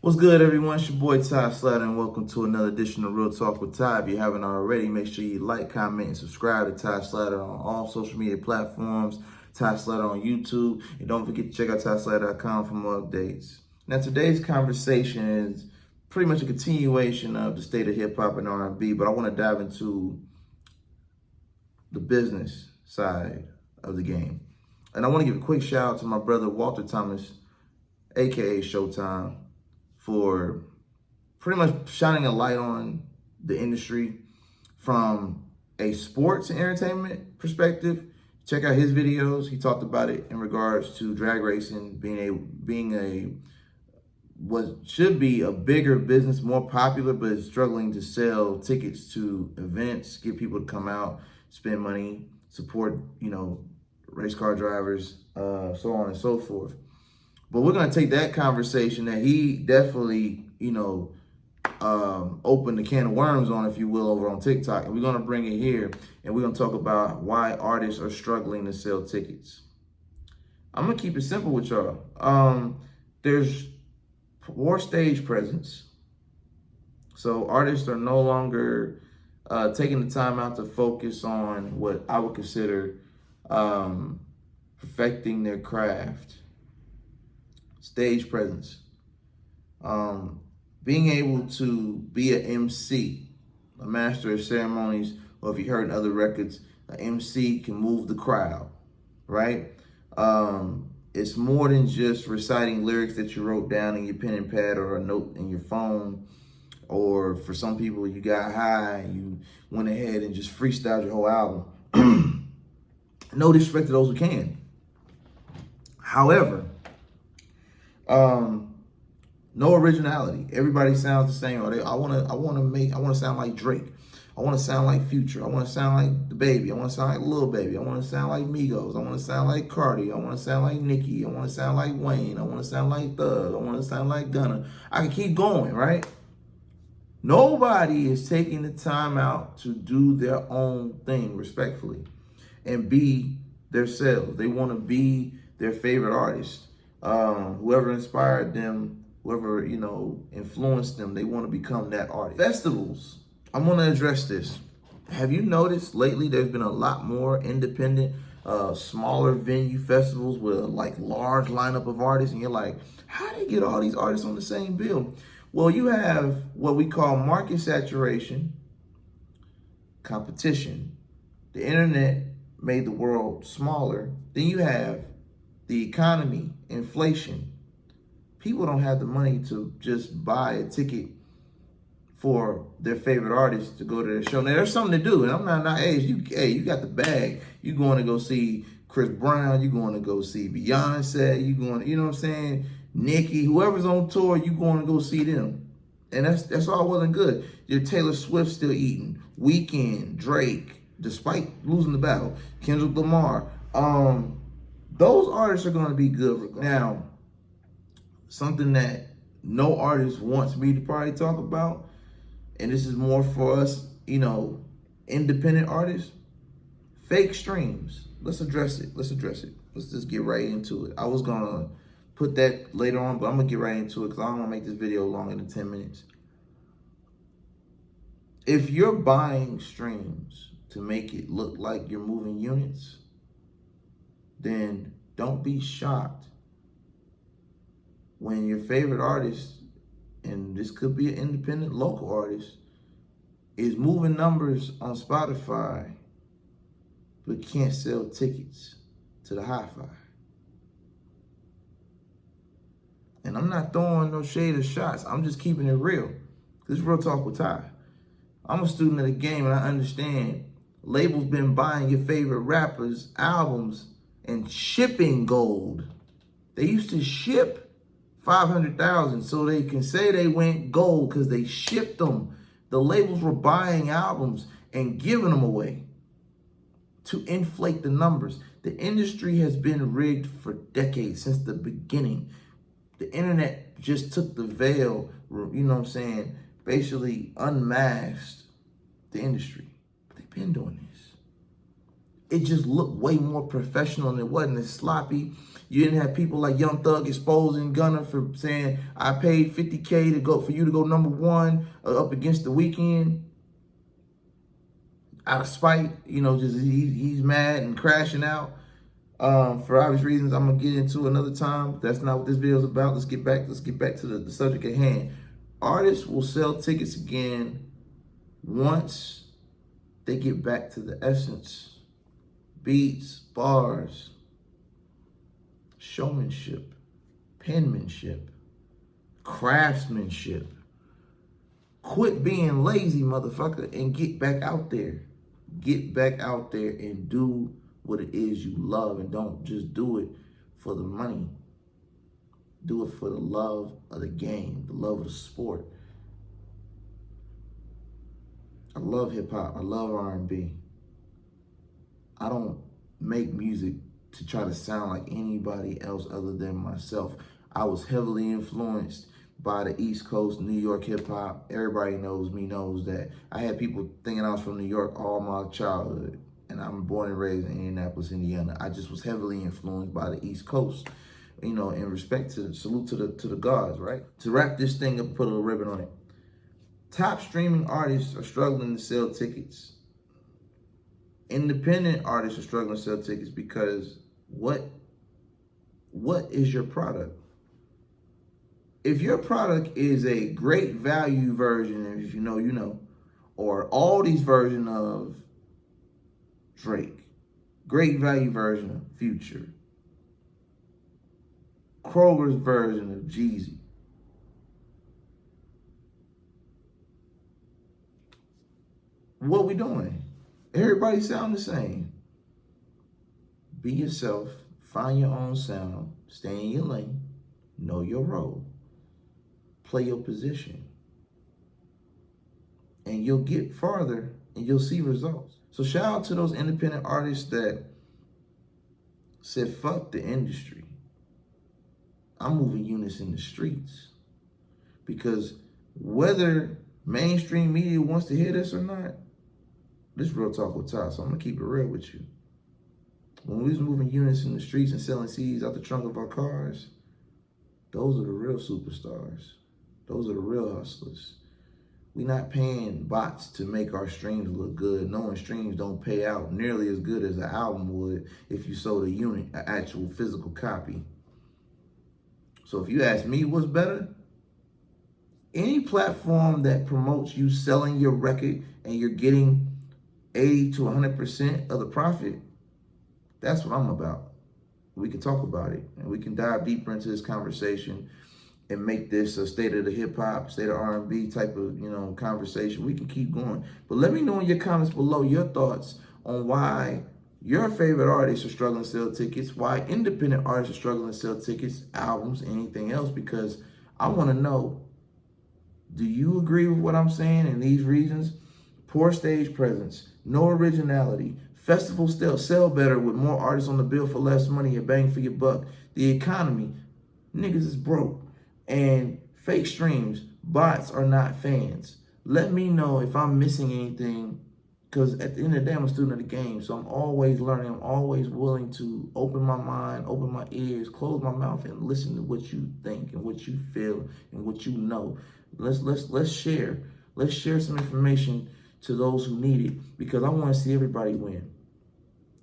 What's good, everyone? It's your boy Ty Slatter, and welcome to another edition of Real Talk with Ty. If you haven't already, make sure you like, comment, and subscribe to Ty Slatter on all social media platforms, Ty Slatter on YouTube, and don't forget to check out TySlatter.com for more updates. Now, today's conversation is pretty much a continuation of the state of hip hop and R&B, but I want to dive into the business side of the game. And I want to give a quick shout out to my brother Walter Thomas, aka Showtime, for pretty much shining a light on the industry from a sports and entertainment perspective. Check out his videos. He talked about it in regards to drag racing being a what should be a bigger business, more popular, but is struggling to sell tickets to events, get people to come out, spend money, support, race car drivers, so on and so forth. But we're going to take that conversation that he definitely, opened the can of worms on, if you will, over on TikTok. And we're going to bring it here, and we're going to talk about why artists are struggling to sell tickets. I'm going to keep it simple with y'all. There's more stage presence. So artists are no longer taking the time out to focus on what I would consider perfecting their craft. Stage presence, being able to be an MC, a master of ceremonies, or if you heard in other records, an MC can move the crowd, right? It's more than just reciting lyrics that you wrote down in your pen and pad or a note in your phone, or for some people, you got high and you went ahead and just freestyled your whole album. No disrespect to those who can. However, no originality. Everybody sounds the same. I want to sound like Drake. I want to sound like Future. I want to sound like the Baby. I want to sound like Lil Baby. I want to sound like Migos. I want to sound like Cardi. I want to sound like Nicki. I want to sound like Wayne. I want to sound like Thug. I want to sound like Gunna. I can keep going, right? Nobody is taking the time out to do their own thing respectfully and be themselves. They want to be their favorite artist. Whoever inspired them, whoever, influenced them, they want to become that artist. Festivals, I'm going to address this. Have you noticed lately there's been a lot more independent, smaller venue festivals with a large lineup of artists, and you're like, how do you get all these artists on the same bill? Well, you have what we call market saturation, competition. The internet made the world smaller. Then you have the economy, inflation. People don't have the money to just buy a ticket for their favorite artist to go to their show. Now, there's something to do, and I'm not naive. You got the bag. You going to go see Chris Brown. You going to go see Beyonce. You going to, you know what I'm saying? Nicki, whoever's on tour, you going to go see them. And that's all well and good. Your Taylor Swift still eating. Weeknd, Drake, despite losing the battle. Kendrick Lamar. Those artists are going to be good. Now, something that no artist wants me to probably talk about, and this is more for us, independent artists, fake streams. Let's address it. Let's just get right into it. I was going to put that later on, but I'm going to get right into it because I don't want to make this video longer than 10 minutes. If you're buying streams to make it look like you're moving units, then don't be shocked when your favorite artist, and this could be an independent local artist, is moving numbers on Spotify but can't sell tickets to the hi-fi. And I'm not throwing no shade or shots. I'm just keeping it real. This is Real Talk with Ty. I'm a student of the game, and I understand labels been buying your favorite rappers' albums and shipping gold. They used to ship 500,000 so they can say they went gold because they shipped them. The labels were buying albums and giving them away to inflate the numbers. The industry has been rigged for decades, since the beginning. The internet just took the veil, basically unmasked the industry. But they've been doing this. it just looked way more professional and it wasn't as sloppy. You didn't have people like Young Thug exposing Gunna for saying, I paid $50K to go for you to go #1 up against The Weeknd out of spite. You know, just he's mad and crashing out. For obvious reasons, I'm gonna get into another time. That's not what this video is about. Let's get back to the subject at hand. Artists will sell tickets again once they get back to the essence. Beats, bars, showmanship, penmanship, craftsmanship. Quit being lazy, motherfucker, and get back out there. Get back out there and do what it is you love, and don't just do it for the money. Do it for the love of the game, the love of the sport. I love hip hop. I love R&B. I don't make music to try to sound like anybody else other than myself. I was heavily influenced by the East Coast, New York hip hop. Everybody knows me, knows that. I had people thinking I was from New York all my childhood, and I'm born and raised in Indianapolis, Indiana. I just was heavily influenced by the East Coast, you know, in respect to, salute to the gods, right? To wrap this thing up, put a little ribbon on it. Top streaming artists are struggling to sell tickets. Independent artists are struggling to sell tickets because what is your product? If your product is a great value version, and if you know, you know, or Aldi's version of Drake, great value version of Future, Kroger's version of Jeezy, what we doing? Everybody sound the same. Be yourself, find your own sound, stay in your lane, know your role, play your position, and you'll get farther and you'll see results. So shout out to those independent artists that said, fuck the industry. I'm moving units in the streets. Because whether mainstream media wants to hear this or not, this is Real Talk with Ty, so I'm gonna keep it real with you. When we was moving units in the streets and selling CDs out the trunk of our cars, those are the real superstars. Those are the real hustlers. We're not paying bots to make our streams look good, knowing streams don't pay out nearly as good as an album would if you sold a unit, an actual physical copy. So if you ask me what's better, any platform that promotes you selling your record and you're getting 80 to 100% of the profit, that's what I'm about. We can talk about it and we can dive deeper into this conversation and make this a state of the hip hop, state of R&B type of, you know, conversation. We can keep going. But let me know in your comments below your thoughts on why your favorite artists are struggling to sell tickets, why independent artists are struggling to sell tickets, albums, anything else, because I want to know, do you agree with what I'm saying in these reasons? Poor stage presence, no originality, festivals still sell better with more artists on the bill for less money and bang for your buck. The economy, niggas is broke. And fake streams, bots are not fans. Let me know if I'm missing anything, because at the end of the day, I'm a student of the game. So I'm always learning. I'm always willing to open my mind, open my ears, close my mouth, and listen to what you think and what you feel and what you know. Let's share. Let's share some information to those who need it, because I want to see everybody win.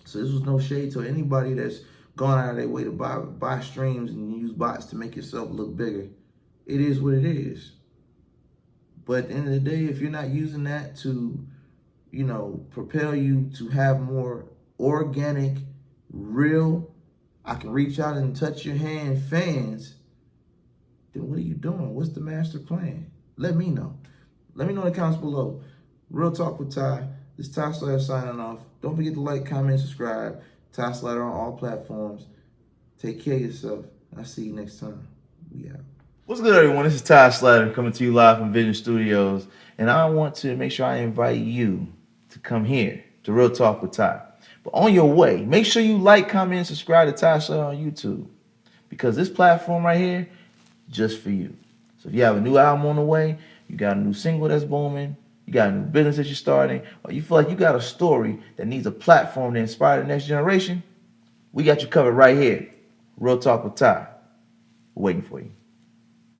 So this was no shade to anybody that's gone out of their way to buy streams and use bots to make yourself look bigger. It is what it is. But at the end of the day, if you're not using that to, you know, propel you to have more organic, real, I can reach out and touch your hand fans, then what are you doing? What's the master plan? Let me know. Let me know in the comments below. Real Talk with Ty. This Ty Slatter signing off. Don't forget to like, comment, subscribe. Ty Slatter on all platforms. Take care of yourself. I'll see you next time. We out. What's good, everyone? This is Ty Slatter coming to you live from Vision Studios. And I want to make sure I invite you to come here to Real Talk with Ty. But on your way, make sure you like, comment, and subscribe to Ty Slatter on YouTube, because this platform right here, just for you. So if you have a new album on the way, you got a new single that's booming, you got a new business that you're starting, or you feel like you got a story that needs a platform to inspire the next generation, we got you covered right here. Real Talk with Ty. Waiting for you.